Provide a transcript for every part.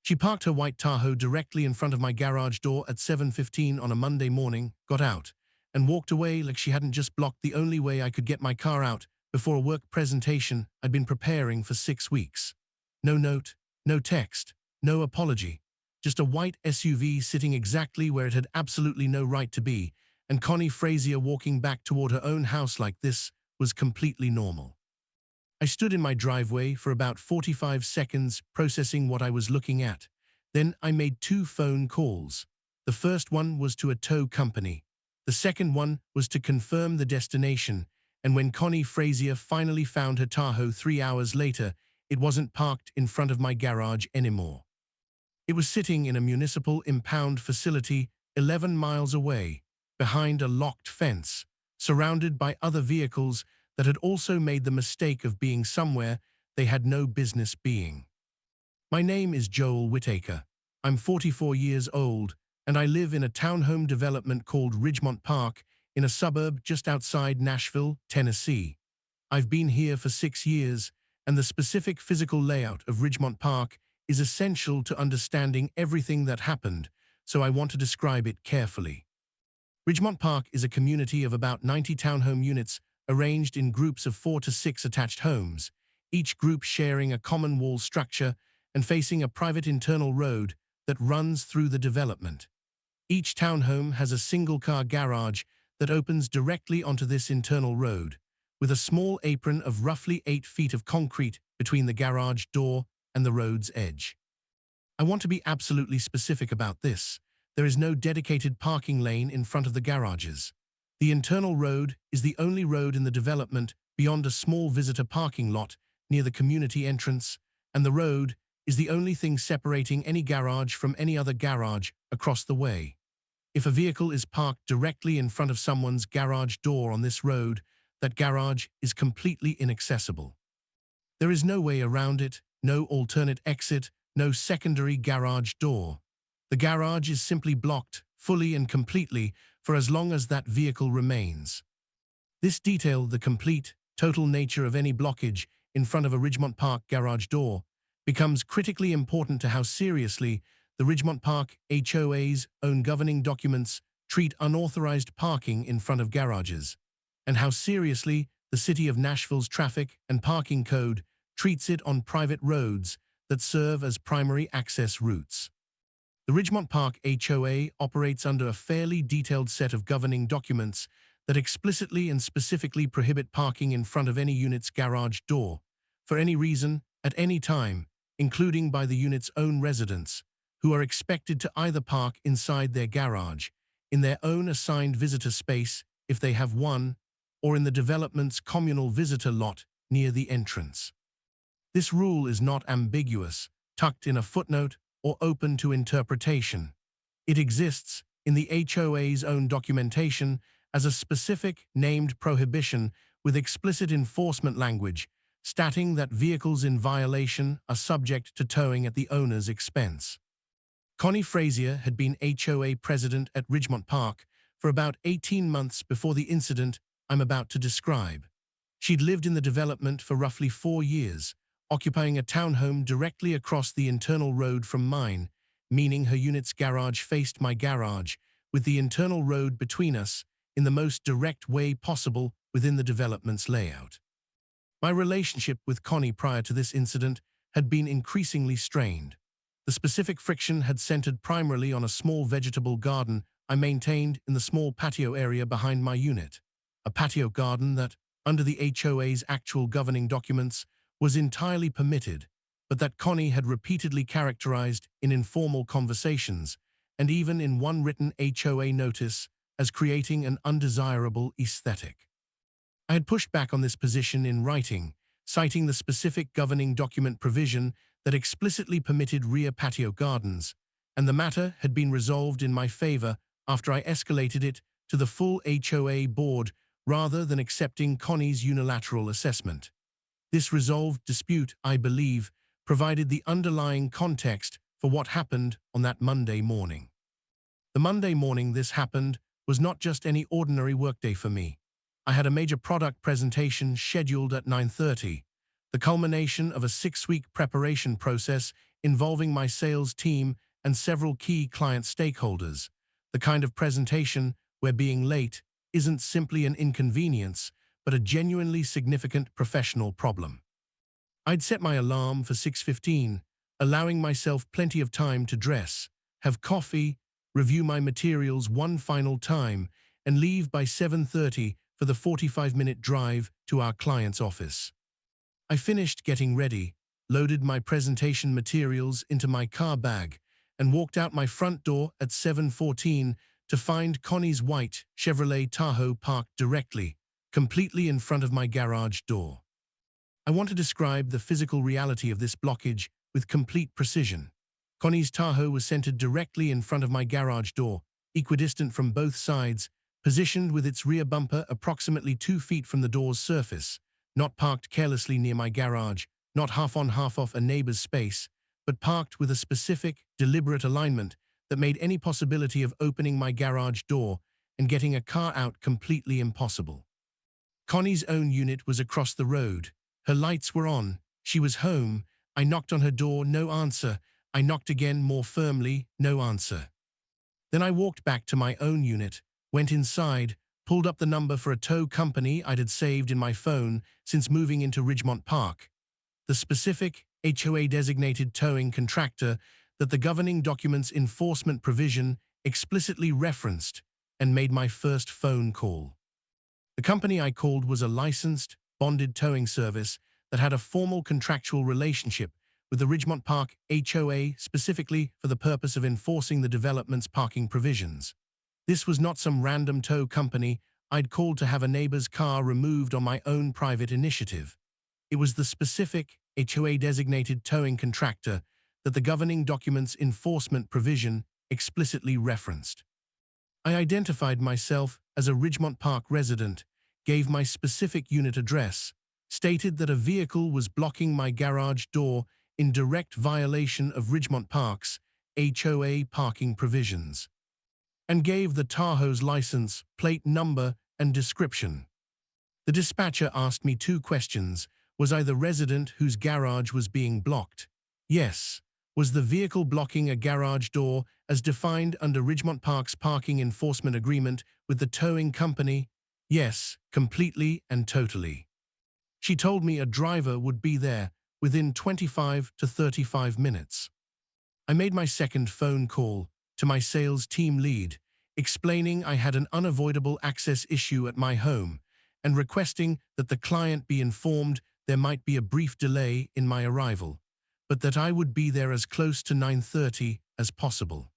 She parked her white Tahoe directly in front of my garage door at 7:15 on a Monday morning, got out, and walked away like she hadn't just blocked the only way I could get my car out before a work presentation I'd been preparing for 6 weeks. No note, no text, no apology. Just a white SUV sitting exactly where it had absolutely no right to be, and Connie Frazier walking back toward her own house like this was completely normal. I stood in my driveway for about 45 seconds processing what I was looking at. Then I made 2 phone calls. The first one was to a tow company. The second one was to confirm the destination, and when Connie Frazier finally found her Tahoe 3 hours later, it wasn't parked in front of my garage anymore. It was sitting in a municipal impound facility 11 miles away, behind a locked fence, surrounded by other vehicles that had also made the mistake of being somewhere they had no business being. My name is Joel Whittaker. I'm 44 years old, and I live in a townhome development called Ridgemont Park in a suburb just outside Nashville, Tennessee. I've been here for 6 years, and the specific physical layout of Ridgemont Park is essential to understanding everything that happened, so I want to describe it carefully. Ridgemont Park is a community of about 90 townhome units arranged in groups of 4 to 6 attached homes, each group sharing a common wall structure and facing a private internal road that runs through the development. Each townhome has a single-car garage that opens directly onto this internal road, with a small apron of roughly 8 feet of concrete between the garage door and the road's edge. I want to be absolutely specific about this. There is no dedicated parking lane in front of the garages. The internal road is the only road in the development beyond a small visitor parking lot near the community entrance, and the road is the only thing separating any garage from any other garage across the way. If a vehicle is parked directly in front of someone's garage door on this road, that garage is completely inaccessible. There is no way around it, no alternate exit, no secondary garage door. The garage is simply blocked, fully and completely, for as long as that vehicle remains. This detail, the complete, total nature of any blockage in front of a Ridgemont Park garage door, becomes critically important to how seriously the Ridgemont Park HOA's own governing documents treat unauthorized parking in front of garages, and how seriously the City of Nashville's traffic and parking code treats it on private roads that serve as primary access routes. The Ridgemont Park HOA operates under a fairly detailed set of governing documents that explicitly and specifically prohibit parking in front of any unit's garage door, for any reason, at any time, including by the unit's own residents, who are expected to either park inside their garage, in their own assigned visitor space if they have one, or in the development's communal visitor lot near the entrance. This rule is not ambiguous, tucked in a footnote, or open to interpretation. It exists in the HOA's own documentation as a specific named prohibition with explicit enforcement language, stating that vehicles in violation are subject to towing at the owner's expense. Connie Frazier had been HOA president at Ridgemont Park for about 18 months before the incident I'm about to describe. She'd lived in the development for roughly 4 years, occupying a townhome directly across the internal road from mine, meaning her unit's garage faced my garage, with the internal road between us in the most direct way possible within the development's layout. My relationship with Connie prior to this incident had been increasingly strained. The specific friction had centered primarily on a small vegetable garden I maintained in the small patio area behind my unit, a patio garden that, under the HOA's actual governing documents, was entirely permitted, but that Connie had repeatedly characterized in informal conversations, and even in one written HOA notice, as creating an undesirable aesthetic. I had pushed back on this position in writing, citing the specific governing document provision that explicitly permitted rear patio gardens, and the matter had been resolved in my favor after I escalated it to the full HOA board rather than accepting Connie's unilateral assessment. This resolved dispute, I believe, provided the underlying context for what happened on that Monday morning. The Monday morning this happened was not just any ordinary workday for me. I had a major product presentation scheduled at 9:30, the culmination of a 6-week preparation process involving my sales team and several key client stakeholders. The kind of presentation where being late isn't simply an inconvenience, but a genuinely significant professional problem. I'd set my alarm for 6:15, allowing myself plenty of time to dress, have coffee, review my materials one final time, and leave by 7:30 for the 45-minute drive to our client's office. I finished getting ready, loaded my presentation materials into my car bag, and walked out my front door at 7:14 to find Connie's white Chevrolet Tahoe parked directly, completely in front of my garage door. I want to describe the physical reality of this blockage with complete precision. Connie's Tahoe was centered directly in front of my garage door, equidistant from both sides, positioned with its rear bumper approximately 2 feet from the door's surface, not parked carelessly near my garage, not half on half off a neighbor's space, but parked with a specific, deliberate alignment that made any possibility of opening my garage door and getting a car out completely impossible. Connie's own unit was across the road. Her lights were on. She was home. I knocked on her door, no answer. I knocked again more firmly, no answer. Then I walked back to my own unit, went inside, pulled up the number for a tow company I had saved in my phone since moving into Ridgemont Park, the specific HOA designated towing contractor that the governing documents enforcement provision explicitly referenced, and made my first phone call. The company I called was a licensed, bonded towing service that had a formal contractual relationship with the Ridgemont Park HOA specifically for the purpose of enforcing the development's parking provisions. This was not some random tow company I'd called to have a neighbor's car removed on my own private initiative. It was the specific HOA-designated towing contractor that the governing documents enforcement provision explicitly referenced. I identified myself as a Ridgemont Park resident, gave my specific unit address, stated that a vehicle was blocking my garage door in direct violation of Ridgemont Park's HOA parking provisions, and gave the Tahoe's license, plate number, and description. The dispatcher asked me 2 questions. Was I the resident whose garage was being blocked? Yes. Was the vehicle blocking a garage door as defined under Ridgemont Park's parking enforcement agreement with the towing company? Yes, completely and totally. She told me a driver would be there within 25 to 35 minutes. I made my second phone call to my sales team lead, explaining I had an unavoidable access issue at my home and requesting that the client be informed there might be a brief delay in my arrival, but that I would be there as close to 9:30 as possible.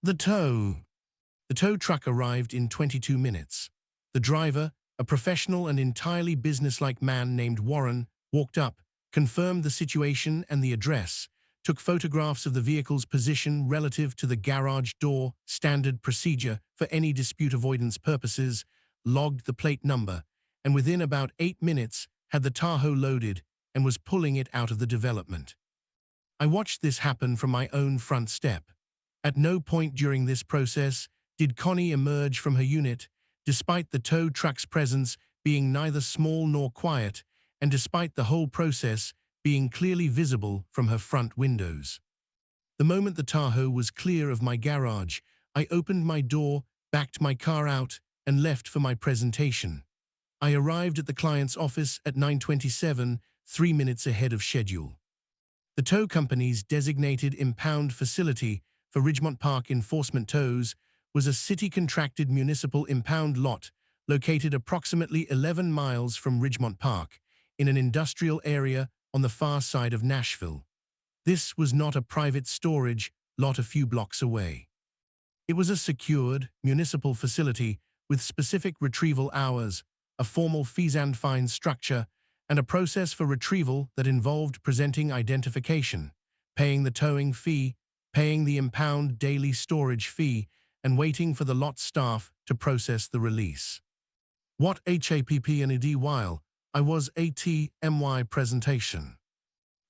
The tow truck arrived in 22 minutes. The driver, a professional and entirely businesslike man named Warren, walked up, confirmed the situation and the address, took photographs of the vehicle's position relative to the garage door, standard procedure for any dispute avoidance purposes, logged the plate number, and within about 8 minutes had the Tahoe loaded and was pulling it out of the development. I watched this happen from my own front step. At no point during this process did Connie emerge from her unit, despite the tow truck's presence being neither small nor quiet, and despite the whole process being clearly visible from her front windows. The moment the Tahoe was clear of my garage, I opened my door, backed my car out, and left for my presentation. I arrived at the client's office at 9:27, 3 minutes ahead of schedule. The tow company's designated impound facility for Ridgemont Park enforcement tows was a city-contracted municipal impound lot located approximately 11 miles from Ridgemont Park, in an industrial area on the far side of Nashville. This was not a private storage lot a few blocks away. It was a secured, municipal facility with specific retrieval hours, a formal fees and fines structure, and a process for retrieval that involved presenting identification, paying the towing fee, paying the impound daily storage fee, and waiting for the lot staff to process the release. What HAPPNED while I was ATMY presentation.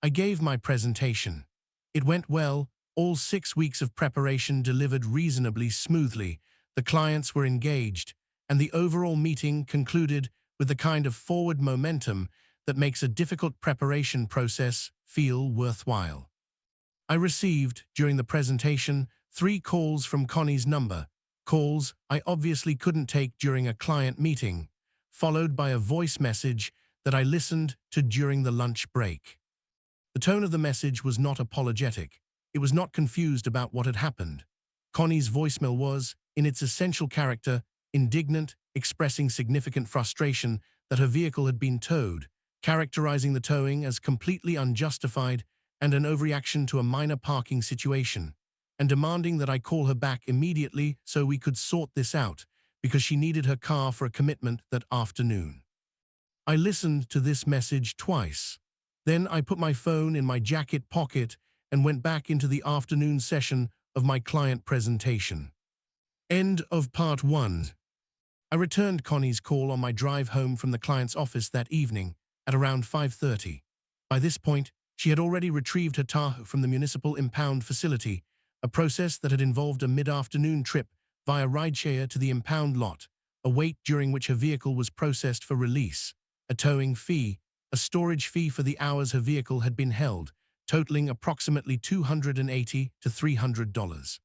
I gave my presentation. It went well, all 6 weeks of preparation delivered reasonably smoothly, the clients were engaged, and the overall meeting concluded with the kind of forward momentum that makes a difficult preparation process feel worthwhile. I received, during the presentation, 3 calls from Connie's number, calls I obviously couldn't take during a client meeting, followed by a voice message that I listened to during the lunch break. The tone of the message was not apologetic. It was not confused about what had happened. Connie's voicemail was, in its essential character, indignant, expressing significant frustration that her vehicle had been towed, characterizing the towing as completely unjustified and an overreaction to a minor parking situation, and demanding that I call her back immediately so we could sort this out, because she needed her car for a commitment that afternoon. I listened to this message twice. Then I put my phone in my jacket pocket and went back into the afternoon session of my client presentation. End of part 1. I returned Connie's call on my drive home from the client's office that evening at around 5:30. By this point, she had already retrieved her Tahoe from the municipal impound facility, a process that had involved a mid-afternoon trip via rideshare to the impound lot, a wait during which her vehicle was processed for release, a towing fee, a storage fee for the hours her vehicle had been held, totaling approximately $280 to $300.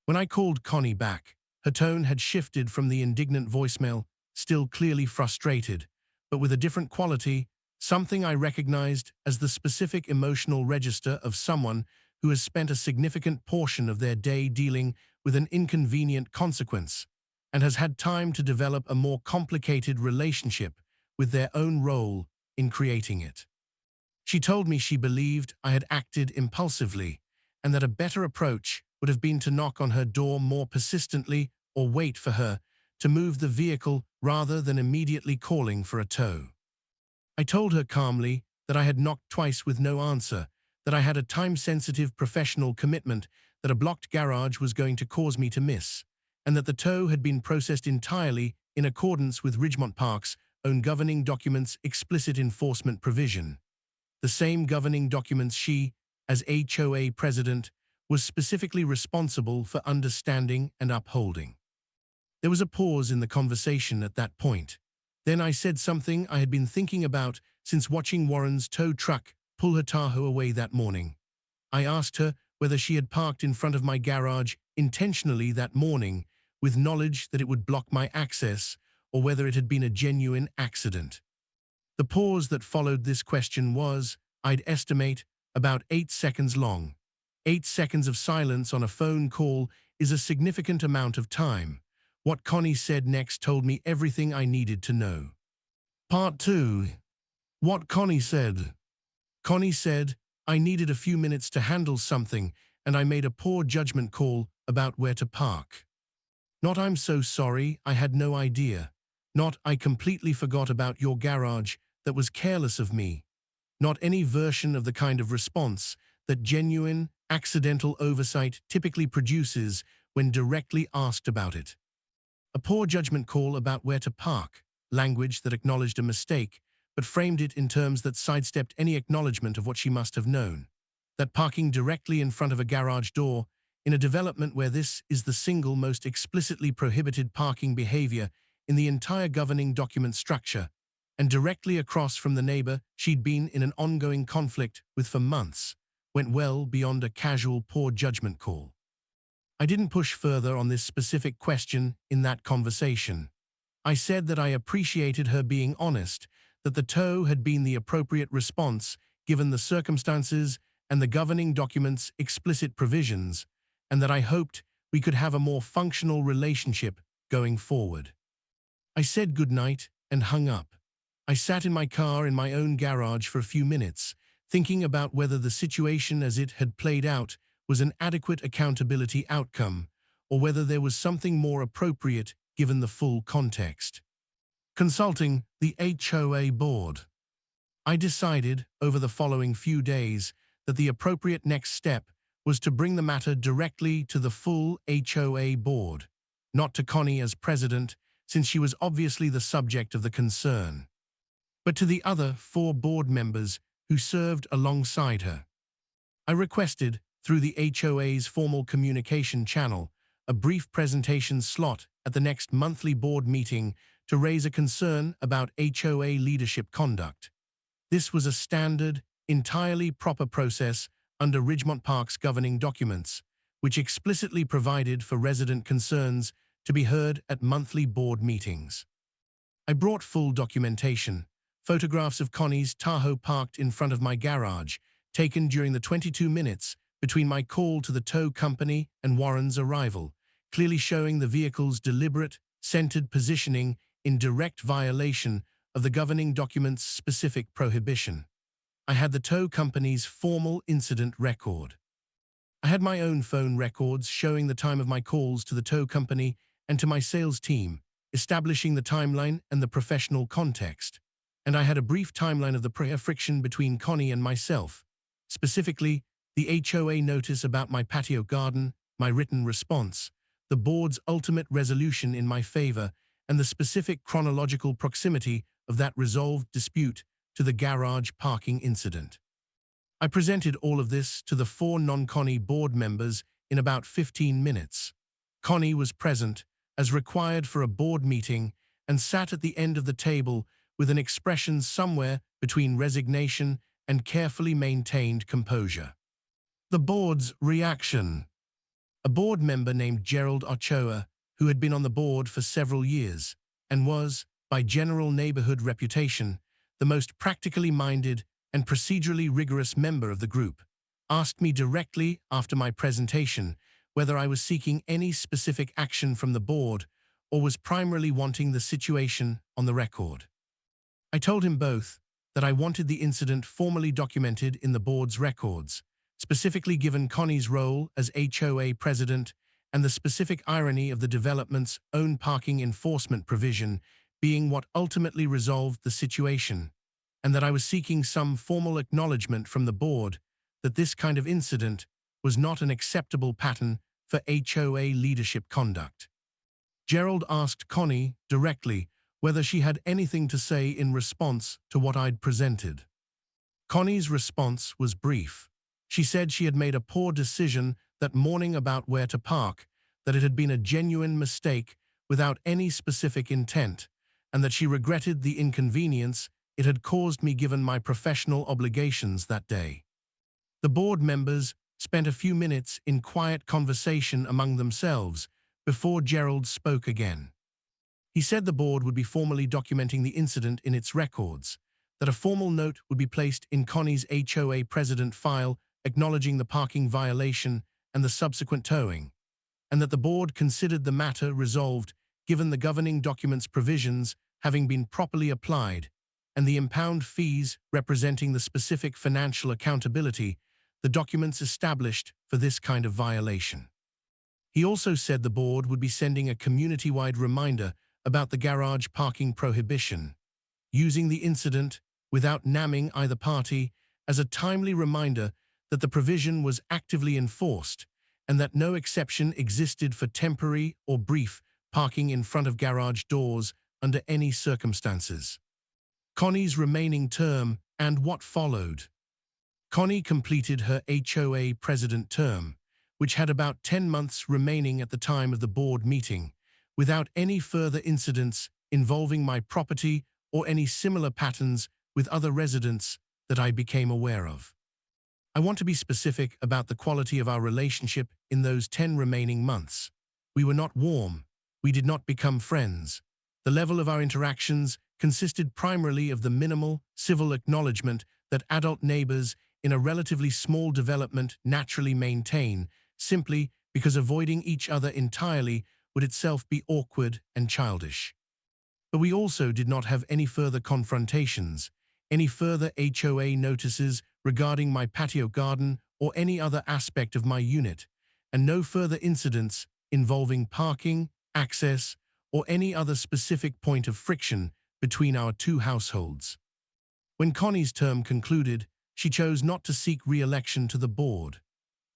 When I called Connie back, her tone had shifted from the indignant voicemail, still clearly frustrated, but with a different quality, something I recognized as the specific emotional register of someone who has spent a significant portion of their day dealing with an inconvenient consequence and has had time to develop a more complicated relationship with their own role in creating it. She told me she believed I had acted impulsively and that a better approach would have been to knock on her door more persistently or wait for her to move the vehicle rather than immediately calling for a tow. I told her calmly that I had knocked twice with no answer, that I had a time-sensitive professional commitment that a blocked garage was going to cause me to miss, and that the tow had been processed entirely in accordance with Ridgemont Park's own governing documents' explicit enforcement provision. The same governing documents she, as HOA president, was specifically responsible for understanding and upholding. There was a pause in the conversation at that point. Then I said something I had been thinking about since watching Warren's tow truck pull her Tahoe away that morning. I asked her whether she had parked in front of my garage intentionally that morning, with knowledge that it would block my access, or whether it had been a genuine accident. The pause that followed this question was, I'd estimate, about 8 seconds long. 8 seconds of silence on a phone call is a significant amount of time. What Connie said next told me everything I needed to know. Part 2. What Connie said. Connie said, I needed a few minutes to handle something, and I made a poor judgment call about where to park. Not I'm so sorry, I had no idea. Not I completely forgot about your garage, that was careless of me. Not any version of the kind of response that genuine, accidental oversight typically produces when directly asked about it. A poor judgment call about where to park, language that acknowledged a mistake, but framed it in terms that sidestepped any acknowledgement of what she must have known. That parking directly in front of a garage door, in a development where this is the single most explicitly prohibited parking behavior in the entire governing document structure, and directly across from the neighbor she'd been in an ongoing conflict with for months, went well beyond a casual poor judgment call. I didn't push further on this specific question in that conversation. I said that I appreciated her being honest, that the tow had been the appropriate response given the circumstances and the governing document's explicit provisions, and that I hoped we could have a more functional relationship going forward. I said goodnight and hung up. I sat in my car in my own garage for a few minutes, thinking about whether the situation as it had played out was an adequate accountability outcome, or whether there was something more appropriate given the full context. Consulting the HOA board. I decided, over the following few days, that the appropriate next step was to bring the matter directly to the full HOA board, not to Connie as president, since she was obviously the subject of the concern, but to the other 4 board members who served alongside her. I requested, through the HOA's formal communication channel, a brief presentation slot at the next monthly board meeting to raise a concern about HOA leadership conduct. This was a standard, entirely proper process under Ridgemont Park's governing documents, which explicitly provided for resident concerns to be heard at monthly board meetings. I brought full documentation, photographs of Connie's Tahoe parked in front of my garage, taken during the 22 minutes between my call to the tow company and Warren's arrival, clearly showing the vehicle's deliberate, centered positioning in direct violation of the governing document's specific prohibition. I had the tow company's formal incident record. I had my own phone records showing the time of my calls to the tow company and to my sales team, establishing the timeline and the professional context. And I had a brief timeline of the prior friction between Connie and myself, specifically the HOA notice about my patio garden, my written response, the board's ultimate resolution in my favor, and the specific chronological proximity of that resolved dispute to the garage parking incident. I presented all of this to the 4 non-Connie board members in about 15 minutes. Connie was present, as required for a board meeting, and sat at the end of the table with an expression somewhere between resignation and carefully maintained composure. The board's reaction. A board member named Gerald Ochoa, who had been on the board for several years, and was, by general neighborhood reputation, the most practically minded and procedurally rigorous member of the group, asked me directly after my presentation whether I was seeking any specific action from the board or was primarily wanting the situation on the record. I told him both, that I wanted the incident formally documented in the board's records, specifically given Connie's role as HOA president and the specific irony of the development's own parking enforcement provision being what ultimately resolved the situation, and that I was seeking some formal acknowledgement from the board that this kind of incident was not an acceptable pattern for HOA leadership conduct. Gerald asked Connie directly whether she had anything to say in response to what I'd presented. Connie's response was brief. She said she had made a poor decision that morning about where to park, that it had been a genuine mistake without any specific intent, and that she regretted the inconvenience it had caused me given my professional obligations that day. The board members spent a few minutes in quiet conversation among themselves before Gerald spoke again. He said the board would be formally documenting the incident in its records, that a formal note would be placed in Connie's HOA president file acknowledging the parking violation and the subsequent towing, and that the board considered the matter resolved given the governing document's provisions having been properly applied, and the impound fees representing the specific financial accountability the documents established for this kind of violation. He also said the board would be sending a community-wide reminder about the garage parking prohibition, using the incident, without naming either party, as a timely reminder that the provision was actively enforced and that no exception existed for temporary or brief parking in front of garage doors under any circumstances. Connie's remaining term and what followed. Connie completed her HOA president term, which had about 10 months remaining at the time of the board meeting, without any further incidents involving my property or any similar patterns with other residents that I became aware of. I want to be specific about the quality of our relationship in those 10 remaining months. We were not warm. We did not become friends. The level of our interactions consisted primarily of the minimal, civil acknowledgement that adult neighbors in a relatively small development naturally maintain, simply because avoiding each other entirely would itself be awkward and childish. But we also did not have any further confrontations, any further HOA notices regarding my patio garden or any other aspect of my unit, and no further incidents involving parking, access, or any other specific point of friction between our two households. When Connie's term concluded, she chose not to seek re-election to the board.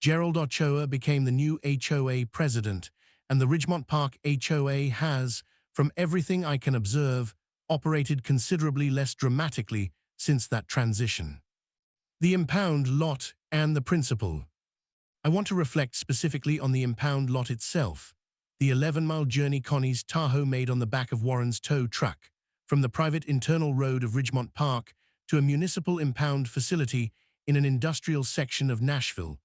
Gerald Ochoa became the new HOA president, and the Ridgemont Park HOA has, from everything I can observe, operated considerably less dramatically since that transition. The impound lot and the principle. I want to reflect specifically on the impound lot itself, the 11-mile journey Connie's Tahoe made on the back of Warren's tow truck, from the private internal road of Ridgemont Park to a municipal impound facility in an industrial section of Nashville,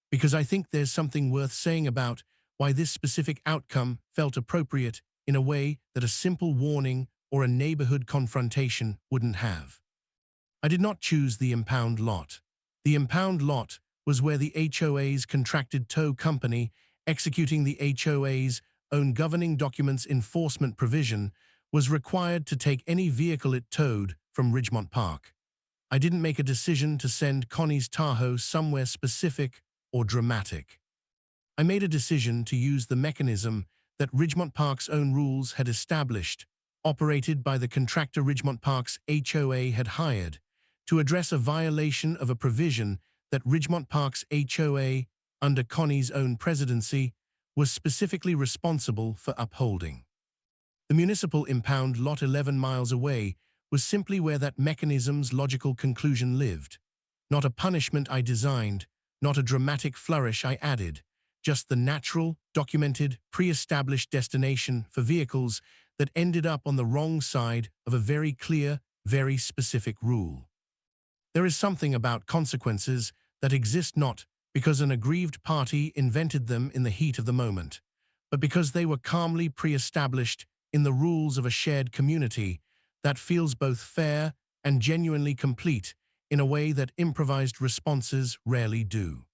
because I think there's something worth saying about why this specific outcome felt appropriate in a way that a simple warning or a neighborhood confrontation wouldn't have. I did not choose the impound lot. The impound lot was where the HOA's contracted tow company, executing the HOA's own governing documents enforcement provision, was required to take any vehicle it towed from Ridgemont Park. I didn't make a decision to send Connie's Tahoe somewhere specific or dramatic. I made a decision to use the mechanism that Ridgemont Park's own rules had established, operated by the contractor Ridgemont Park's HOA had hired, to address a violation of a provision that Ridgemont Park's HOA, under Connie's own presidency, was specifically responsible for upholding. The municipal impound lot 11 miles away was simply where that mechanism's logical conclusion lived. Not a punishment I designed, not a dramatic flourish I added, just the natural, documented, pre-established destination for vehicles that ended up on the wrong side of a very clear, very specific rule. There is something about consequences that exist not because an aggrieved party invented them in the heat of the moment, but because they were calmly pre-established in the rules of a shared community that feels both fair and genuinely complete in a way that improvised responses rarely do.